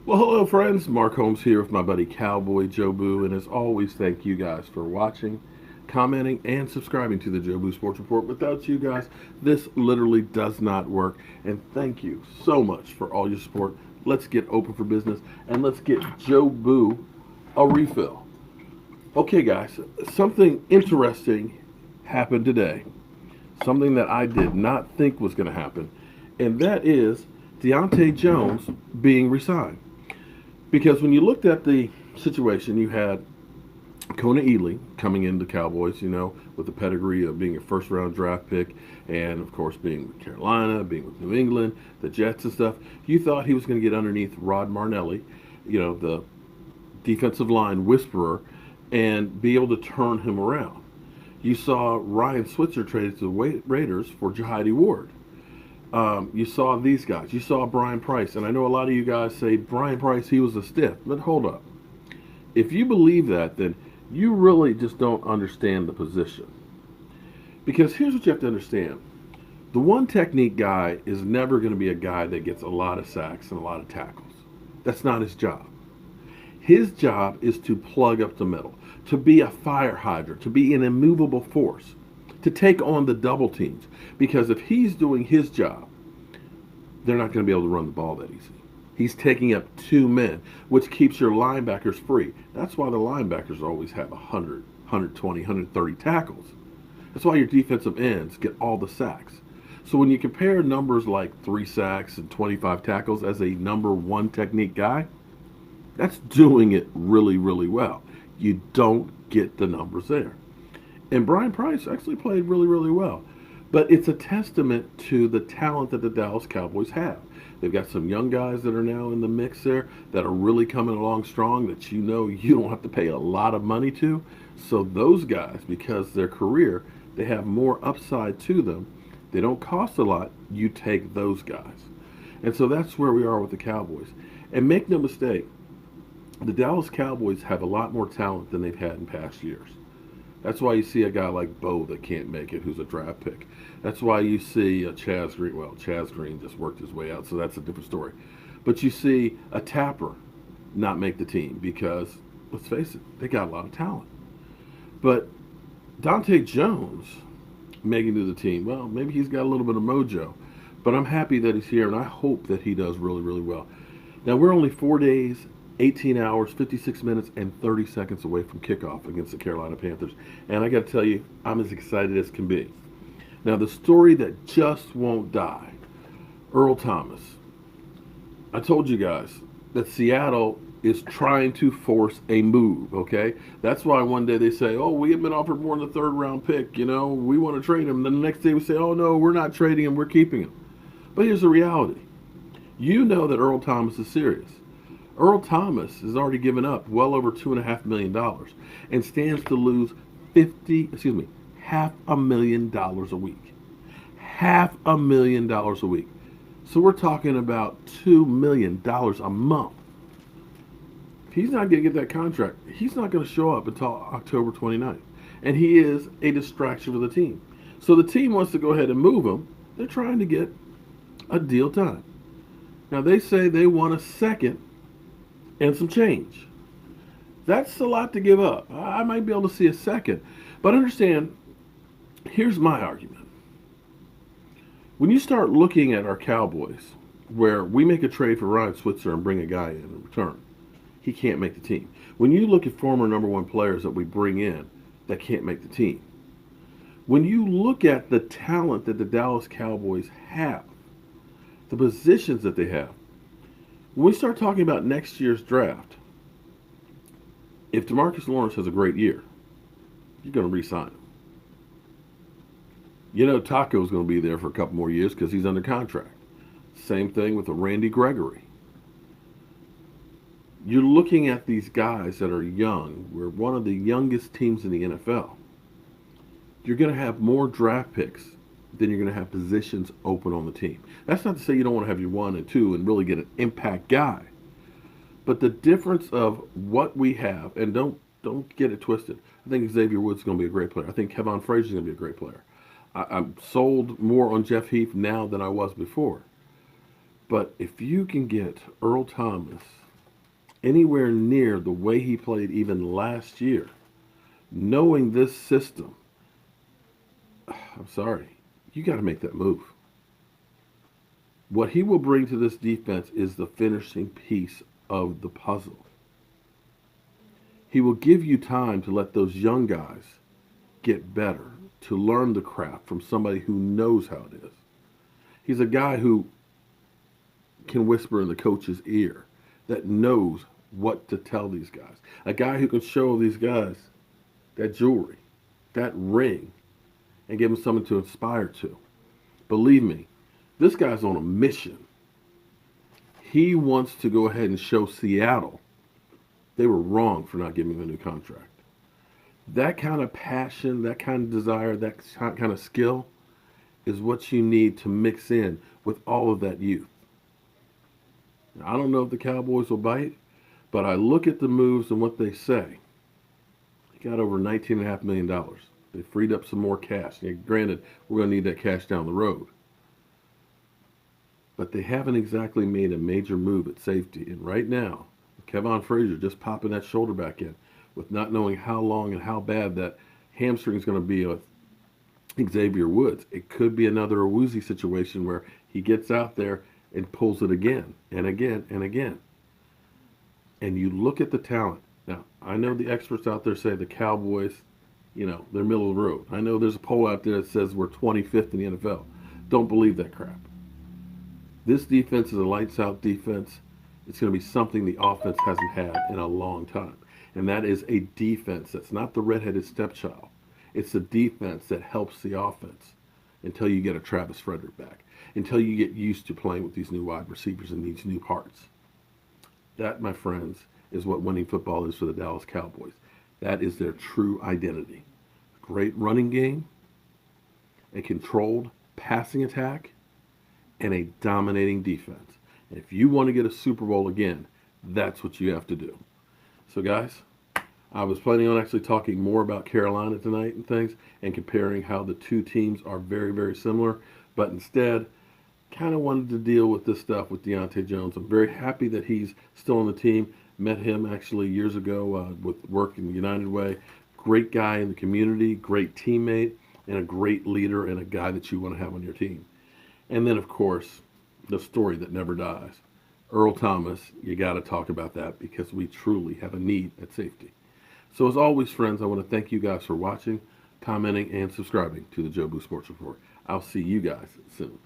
Well, hello, friends. Mark Holmes here with my buddy Cowboy Joe Boo, and as always, thank you guys for watching, commenting, and subscribing to the Joe Boo Sports Report. Without you guys, this literally does not work, and thank you so much for all your support. Let's get open for business, and let's get Joe Boo a refill. Okay, guys, something interesting happened today, something that I did not think was going to happen, and that is Datone Jones being resigned. Because when you looked at the situation, you had Kona Ely coming into Cowboys, with the pedigree of being a first round draft pick and, of course, being with Carolina, being with New England, the Jets and stuff. You thought he was going to get underneath Rod Marnelli, the defensive line whisperer, and be able to turn him around. You saw Ryan Switzer traded to the Raiders for Jahidi Ward. You saw these guys. You saw Brian Price. And I know a lot of you guys say, Brian Price, he was a stiff. But hold up. If you believe that, then you really just don't understand the position. Because here's what you have to understand. The one technique guy is never going to be a guy that gets a lot of sacks and a lot of tackles. That's not his job. His job is to plug up the middle, to be a fire hydrant, to be an immovable force, to take on the double teams. Because if he's doing his job, they're not going to be able to run the ball that easy. He's taking up two men, which keeps your linebackers free. That's why the linebackers always have 100, 120, 130 tackles. That's why your defensive ends get all the sacks. So when you compare numbers like 3 sacks and 25 tackles as a number one technique guy, that's doing it really, really well. You don't get the numbers there. And Brian Price actually played really, really well. But it's a testament to the talent that the Dallas Cowboys have. They've got some young guys that are now in the mix there that are really coming along strong that you don't have to pay a lot of money to. So those guys, because their career, they have more upside to them. They don't cost a lot. You take those guys. And so that's where we are with the Cowboys. And make no mistake, the Dallas Cowboys have a lot more talent than they've had in past years. That's why you see a guy like Bo that can't make it, who's a draft pick. That's why you see Chaz Green. Well, Chaz Green just worked his way out, so that's a different story. But you see a Tapper not make the team because, let's face it, they got a lot of talent. But Datone Jones making to the team, well, maybe he's got a little bit of mojo. But I'm happy that he's here, and I hope that he does really, really well. Now, we're only 4 days 18 hours, 56 minutes, and 30 seconds away from kickoff against the Carolina Panthers. And I got to tell you, I'm as excited as can be. Now, the story that just won't die, Earl Thomas. I told you guys that Seattle is trying to force a move, okay? That's why one day they say, oh, we have been offered more than a third-round pick, we want to trade him. Then the next day we say, oh, no, we're not trading him, we're keeping him. But here's the reality. You know that Earl Thomas is serious. Earl Thomas has already given up well over $2.5 million and stands to lose $500,000 a week. $500,000 a week. So we're talking about $2 million a month. If he's not going to get that contract, he's not going to show up until October 29th. And he is a distraction for the team. So the team wants to go ahead and move him. They're trying to get a deal done. Now they say they want a second and some change. That's a lot to give up. I might be able to see a second. But understand, here's my argument. When you start looking at our Cowboys, where we make a trade for Ryan Switzer and bring a guy in return, he can't make the team. When you look at former number one players that we bring in that can't make the team, when you look at the talent that the Dallas Cowboys have, the positions that they have, when we start talking about next year's draft, if DeMarcus Lawrence has a great year, you're going to re-sign him. Taco's going to be there for a couple more years because he's under contract. Same thing with a Randy Gregory. You're looking at these guys that are young. We're one of the youngest teams in the NFL. You're going to have more draft picks than you're going to have positions open on the team. That's not to say you don't want to have your 1 and 2 and really get an impact guy. But the difference of what we have, and don't get it twisted. I think Xavier Woods is going to be a great player. I think Kevon Frazier is going to be a great player. I'm sold more on Jeff Heath now than I was before. But if you can get Earl Thomas anywhere near the way he played even last year, knowing this system, I'm sorry, you got to make that move. What he will bring to this defense is the finishing piece of the puzzle. He will give you time to let those young guys get better, to learn the craft from somebody who knows how it is. He's a guy who can whisper in the coach's ear, that knows what to tell these guys. A guy who can show these guys that jewelry, that ring, and give them something to inspire to. Believe me, this guy's on a mission. He wants to go ahead and show Seattle they were wrong for not giving him a new contract. That kind of passion, that kind of desire, that kind of skill is what you need to mix in with all of that youth. Now, I don't know if the Cowboys will bite, but I look at the moves and what they say. They got over $19.5 million. They freed up some more cash. Now, granted, we're going to need that cash down the road. But they haven't exactly made a major move at safety. And right now, Kevon Frazier just popping that shoulder back in with not knowing how long and how bad that hamstring is going to be with Xavier Woods. It could be another Awuzie situation where he gets out there and pulls it again and again and again. And you look at the talent. Now, I know the experts out there say the Cowboys, they're middle of the road. I know there's a poll out there that says we're 25th in the NFL. Don't believe that crap. This defense is a lights-out defense. It's going to be something the offense hasn't had in a long time. And that is a defense that's not the redheaded stepchild. It's a defense that helps the offense until you get a Travis Frederick back, until you get used to playing with these new wide receivers and these new parts. That, my friends, is what winning football is for the Dallas Cowboys. That is their true identity. Great running game, a controlled passing attack, and a dominating defense. And if you want to get a Super Bowl again, that's what you have to do. So, guys, I was planning on actually talking more about Carolina tonight and things and comparing how the two teams are very, very similar. But instead, kind of wanted to deal with this stuff with Datone Jones. I'm very happy that he's still on the team. Met him actually years ago with work in the United Way. Great guy in the community, great teammate, and a great leader and a guy that you want to have on your team. And then, of course, the story that never dies. Earl Thomas, you got to talk about that because we truly have a need at safety. So as always, friends, I want to thank you guys for watching, commenting, and subscribing to the Joe Boo Sports Report. I'll see you guys soon.